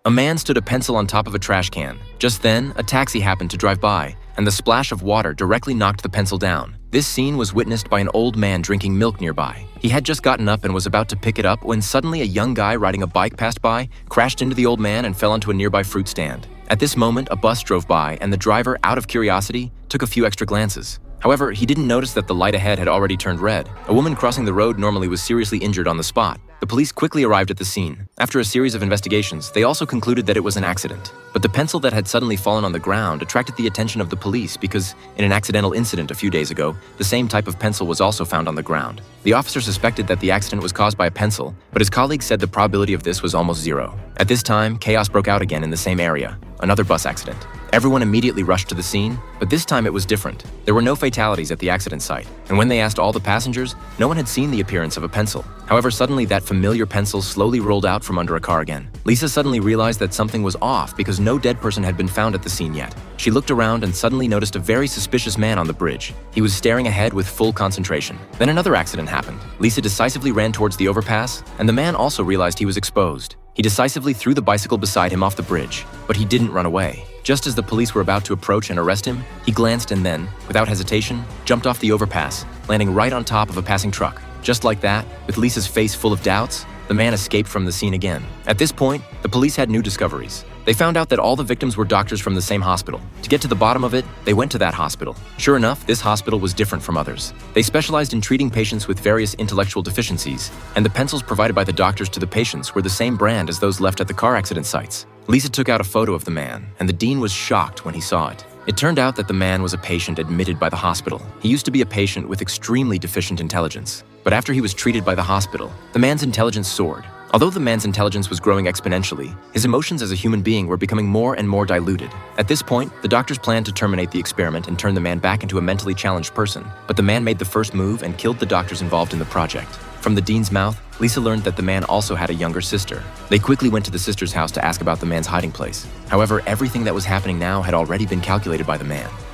A man stood a pencil on top of a trash can. Just then, a taxi happened to drive by, and the splash of water directly knocked the pencil down. This scene was witnessed by an old man drinking milk nearby. He had just gotten up and was about to pick it up when suddenly a young guy riding a bike passed by, crashed into the old man and fell onto a nearby fruit stand. At this moment, a bus drove by, and the driver, out of curiosity, took a few extra glances. However, he didn't notice that the light ahead had already turned red. A woman crossing the road normally was seriously injured on the spot. The police quickly arrived at the scene. After a series of investigations, they also concluded that it was an accident. But the pencil that had suddenly fallen on the ground attracted the attention of the police because, in an accidental incident a few days ago, the same type of pencil was also found on the ground. The officer suspected that the accident was caused by a pencil, but his colleagues said the probability of this was almost zero. At this time, chaos broke out again in the same area. Another bus accident. Everyone immediately rushed to the scene, but this time it was different. There were no fatalities at the accident site, and when they asked all the passengers, no one had seen the appearance of a pencil. However, suddenly that familiar pencil slowly rolled out from under a car again. Lisa suddenly realized that something was off because no dead person had been found at the scene yet. She looked around and suddenly noticed a very suspicious man on the bridge. He was staring ahead with full concentration. Then another accident happened. Lisa decisively ran towards the overpass, and the man also realized he was exposed. He decisively threw the bicycle beside him off the bridge, but he didn't run away. Just as the police were about to approach and arrest him, he glanced and then, without hesitation, jumped off the overpass, landing right on top of a passing truck. Just like that, with Lisa's face full of doubts, the man escaped from the scene again. At this point, the police had new discoveries. They found out that all the victims were doctors from the same hospital. To get to the bottom of it, they went to that hospital. Sure enough, this hospital was different from others. They specialized in treating patients with various intellectual deficiencies, and the pencils provided by the doctors to the patients were the same brand as those left at the car accident sites. Lisa took out a photo of the man, and the dean was shocked when he saw it. It turned out that the man was a patient admitted by the hospital. He used to be a patient with extremely deficient intelligence. But after he was treated by the hospital, the man's intelligence soared. Although the man's intelligence was growing exponentially, his emotions as a human being were becoming more and more diluted. At this point, the doctors planned to terminate the experiment and turn the man back into a mentally challenged person. But the man made the first move and killed the doctors involved in the project. From the dean's mouth, Lisa learned that the man also had a younger sister. They quickly went to the sister's house to ask about the man's hiding place. However, everything that was happening now had already been calculated by the man.